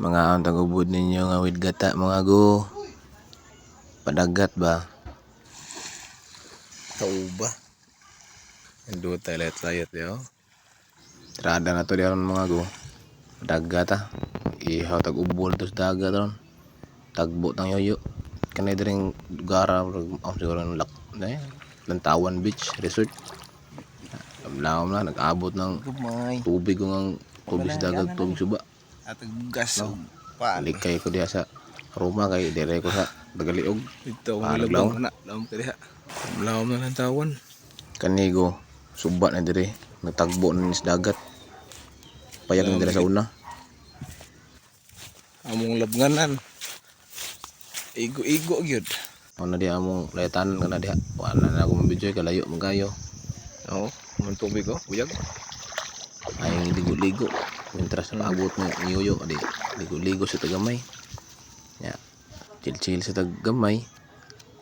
Mga ang tagubod ninyo nga with gata mga go. Padagat ba? Tauba. Ando tayo layat yo. Trada na to diyan mga go. Padagat ah. Ihaw tag-ubol tos dagat ron. Tagbo tang yoyo. Kanay dring gara siguro ng Lantawan Beach Resort. Lamlaom na nag-abot ng tubig ko ng tubig sa dagat, tubig suba. At gas No. Likay ko diha sa Roma kay dire ko sa Dagaliog. Ito ang ilabang na laom ka diha. Laom na lang tawan. Kanigo suba na dire nagtagbo na sa dagat. Payag na dire sa una. Among labnganan. Igo-igo gyud. Ano di among laytanan kana diha. Wala na ako mabidyo kalayo magayo. Oo, man tubig ko, buyag. Ay ligo-ligo. Mintras na abot ng niyoyo di ligo-ligo sa tagamay. Ya. Chill-chill sa tagamay.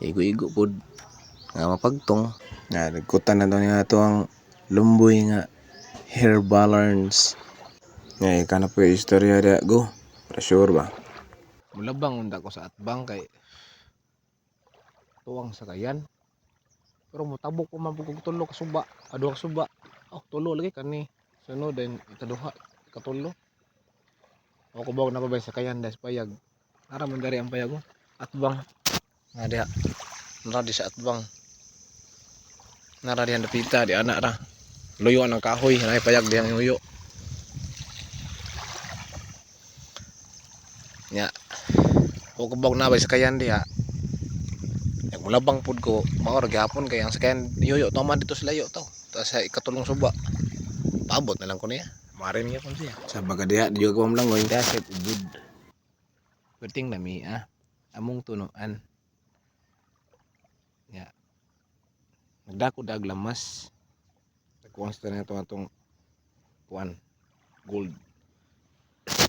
Igo-igo pod nga mapagtong. Nga nagkutan na daw niya ito ang lumboy nga hair balance. Nga kana po yung istorya diha go. Para sure ba? Mulabang unda ko sa atbang kay tuwang sa kayan. Pero mutabok ko man pug tulo ka suba, aduha ka suba. Oh, tulo lagi kani. Sunod din ikaduha, ikatulo. Ako kubaw na babay sa kayan dahil payag. Ara man dari ang payag ko. Atbang. Nga diha. Nara di sa atbang. Nara dihan napita di anak ra. Luyo ang kahoy, nay payag dihang yuyo. Nya. Ako kubaw na babay sa kayan diha. Mulabang pud ko maor gihapon kay ang sakayan yoyo to man dito sa layo to. Ta sa ikatulong suba. Paabot na lang ko niya. Marin niya kon siya. Sa baga diha di ko mamlangoy. Diha sa ubud. Perting nami among tunuan. Ya. Nagdako dag lamas. Nagkuha sa na atong kuan gold.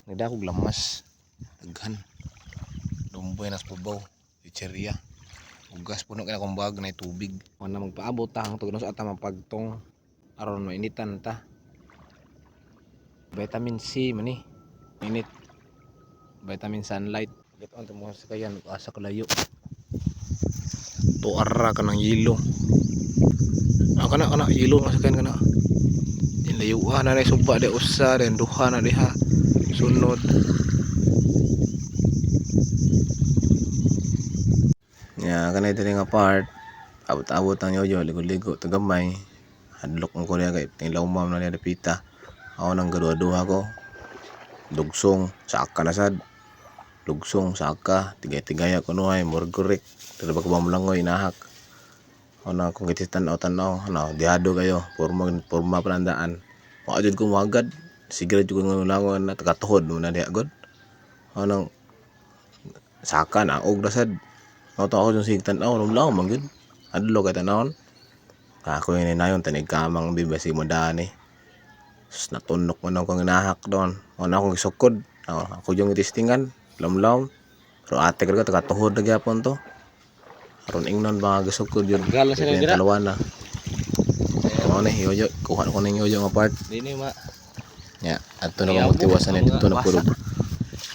Nagdako lamas. Daghan. Lumboy nas pubaw. Chicheria. Ugas puno kay akong bag na tubig. Wala magpaabot ta ang tugnos ata mapagtong aron mainitan ta. Vitamin C man ni. Init. Vitamin sunlight. Dito ang tumuha sa kayan asa kalayo. Tuara ka ng yelo. Kana yelo nga sa kayan kana. Dinlayuan na suba de usa den duha na diha. Sunod. Ya kanay diri nga part abot-abot ang yoyo ligo-ligo tagamay. Hadlok mo ko niya kay tilaw mam na niya dapita. Ako nang gaduha-duha ko. Dugsong saka na sad. Lugsong saka tigay-tigaya ko nuhay morgorek. Dili ba ko mamlangoy nahak. Ako na kung gititan tanaw ano diado kayo porma palandaan. Wa jud ko magad. Sige jud ko langon na tagatuhod mo na diha god. Ako nang saka na og dasad. Ako yung sigtan lumlaw man gud. Adlo kay tanawon. Ako yung ninayon tanig kamang bibasi mo dani. Natunok man ako ng nahak doon. Ako na akong isukod. Ako yung itistingan. Lumlaw. Pero ate ka tagatuhod na gyapon to. Aron ingnon ba gasukod yun. Yung dalawa na. Ano ni yoyo. Kuha ko ng yoyo nga part. Dini ma. Ya, ato na kamutiwasan na dito na puro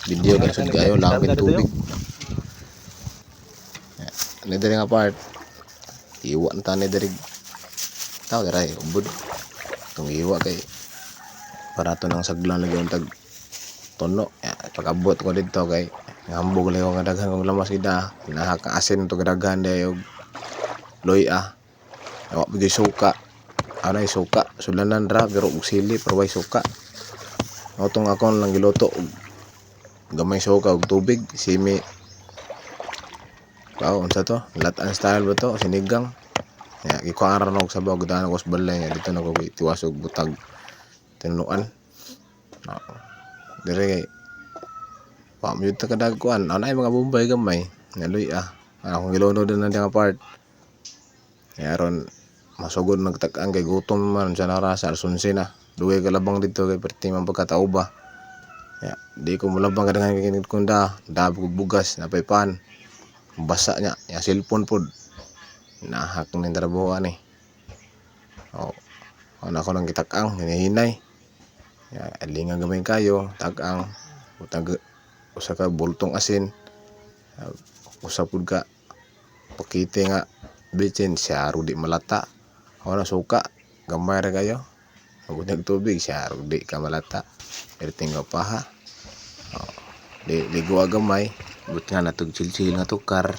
video kaya sud kayo langit tubig. Ni diri nga part. Iwa na tani diri. Tao diri ubod. Tung iwa kay para to nang saglan lagi untag tono. Ya, pagabot ko dito kay ngambog lay ko nga daghan kong lamas gida. Nahak ka asin to daghan day og loy-a. Wa bigay suka. Ano ay suka? Sulanan ra pero og sili pero way suka. Otong akon lang giluto og gamay suka og tubig, simi. Unsa to? Latan style ba to? Sinigang. Ya, gikuha ra og sabaw gudaan ko sa balay nga dito na ko tiwas og butag tinuan. Dire wa mo jud ta kadag kuan. Ano ay mga bombay gamay. Naloy-a. Akong gilunod na nga part. Aron masugod nagtag-ang kay gutom man sa narasa sunsi na. Duwe ka labang dito kay perti man pagkatao ba. Ya, di ko mulabang kadang kinit kunda, dabog bugas na pan. Basa nya, ya cellphone pod. Nahak ning trabaho ani. Ano ako nang gitak-ang hinahinay. Ya, alingan gamay kayo, tag-ang utag usa ka bultong asin, usa pud ka pakite nga bitsin siya di malata. Wala suka, gamay ra kayo. Abot ng tubig siya di ka malata. Perting nga paha. Di ligo gamay. But nga natug chill nga tukar.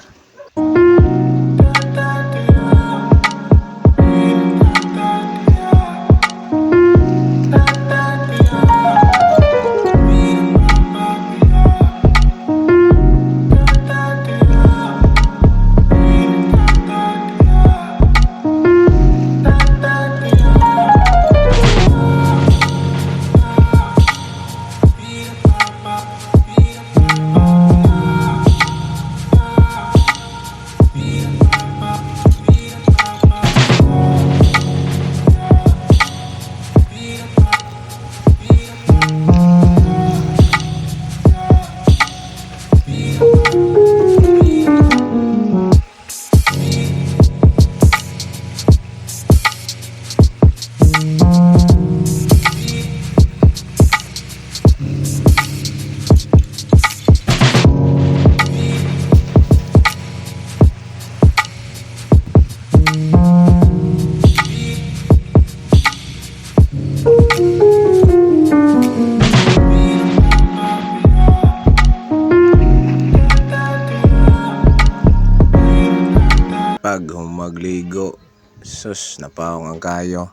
Pag humagligo, sus napawang ang kayo.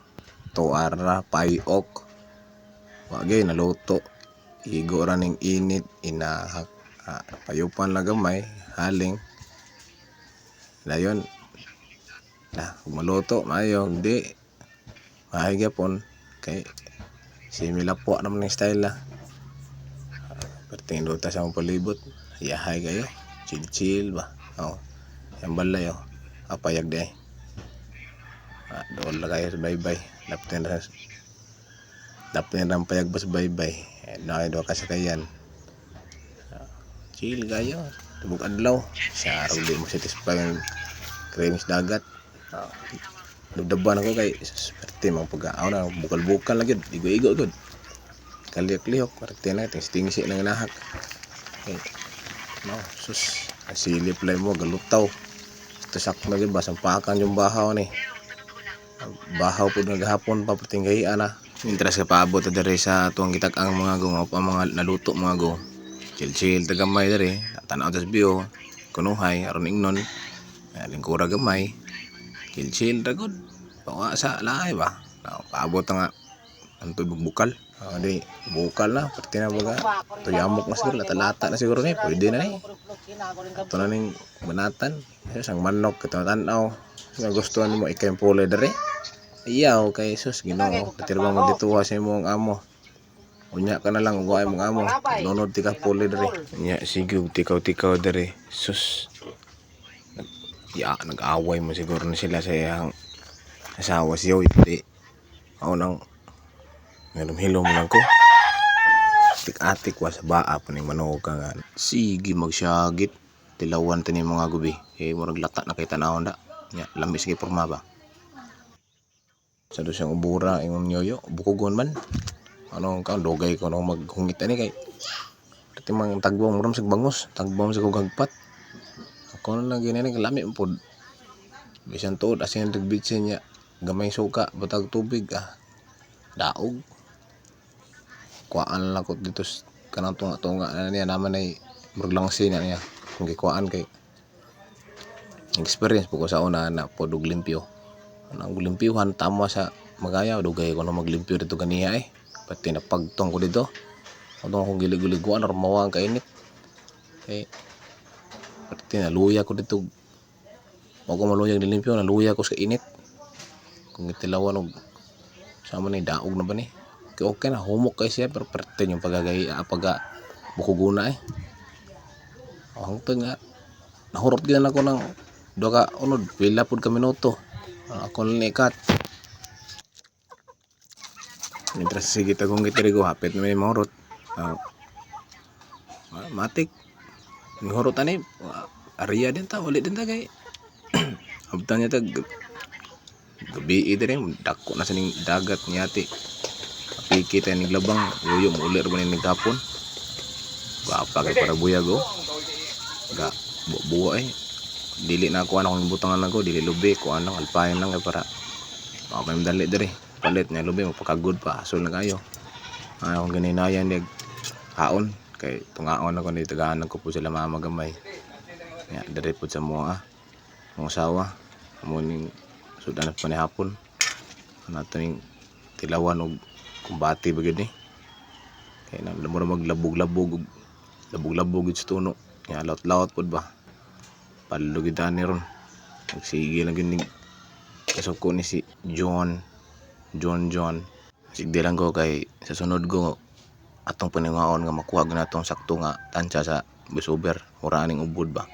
Tuara, payok. Wagay naluto. Igo ra ning init, inahak. Payupan lang gamay, haling. Dayon. Maluto, mayo, hindi. Mahay gyapon kay similapo naman ng style la. Perting luta sa mong palibot. Yahay kayo. Chill ba. Yang balay apayag de. Doon lang kayo sa baybay. Lapten ram payag ba sa baybay. Nakay do ka sa kayan. Chill kayo. Tubog adlaw. Siya araw di mo satisfy ang creams dagat. Dugdaban ako kay perte mga pagkaaw na bukal-bukal lagi. Igo-igo gud. Kaliyak-liyok. Perte na ting-stingsi lang nahak. Okay. Sus. Silip lang mo galutaw. Tusak na gid basang pakan yung bahaw ni. Bahaw pud nagahapon pa perting gahian na. Interest ka paabot diri sa tuwang gitak ang mga go mga naluto mga go. Chill tagamay diri. Tanaw tas bio. Kunuhay aron ingnon. Lingkura gamay. Chill ra gud. Pawa sa laay ba. Paabot nga ang tubig bukal. Di bukal na perti na baga. Tuyamok na siguro lata-lata na siguro ni. Pwede na ni. Ito na ning banatan. Sang manok kita tanaw. Nga gustuhan mo ikay pole dere. Iyaw kay sus Ginoo. Katirba mo dituwa sa imong amo. Unya ka na lang ugaay mong amo. Nunod ti ka pole dere. Nya sige tikaw dere. Sus. Nag-away mo siguro na sila sa iyang asawa siyo. Hindi. Ako nang hilom lang ko. Atik wa sa baa pa ning manok ka nga. Sige magsyagit. Tilawan tani mga gubi. Murag lata na kay tanawon da. Nya lami sige porma ba. Sa do siyang ubura ingon nyoyo, bukugon man. Ano ka dogay ko nang maghungit ani kay. Dati mang tagbong ram sig bangus, tagbong sig gagpat. Ako na lang ginani lami pod. Bisan tuod asin dagbitsin niya. Gamay suka, butag tubig daog. Kuan lang ko dito kanang tunga na niya naman ay murlangsi na niya. Kung gikuan kay experience po ko sa una na podog limpyo. Ang limpyuhan tama sa magayaw dugay ko na maglimpyo dito ganiya pati napagtong ko dito atong akong gilig-liguan or mawang kainit pati naluya ko dito ako maluyag nilimpyo naluya ko sa init kung itilawan og sama ni daog na ba ni okay na humok kay siya pero perte yung pagagay bukuguna hangtod nga nahurot gyud ako ng duha ka unod pila pud ka minuto. Ako lang ikat. Mientras sige tagong gitirigo hapit na may mahurot. Matik. Mahurot ani. Area din ta. Wali din ta kay. Abtan niya tag. Gabi din. Dako na sa ning dagat niyati. Kapiki tayo ning labang. Yoyo mo ulit rin ning kapon. Gapa kay para buyag oh. Ga buo eh. Dili na ako anong butangan ako, dili lubi ko anong alpayan lang kay para makapay dali diri. Palit niya lubi mapakagod pa asol na kayo. Akong gininayan dig haon kay tungaon ako ni tagahanan ko po sila mamagamay. Ya diri po sa mga asawa amo ning sudan pa ni hapon. Nato ning tilawan og kumbati bagid ni. Kay na maglabog-labog gid sa tuno. Ya laut-laut pod ba. Palugid ani ron. Nagsige lang gid kasok ko ni si John. Sigdi lang ko kay sa sunod ko atong paningaon nga makuha natong sakto nga tansya sa busober ora aning ubod ba.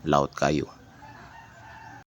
Laut kayo.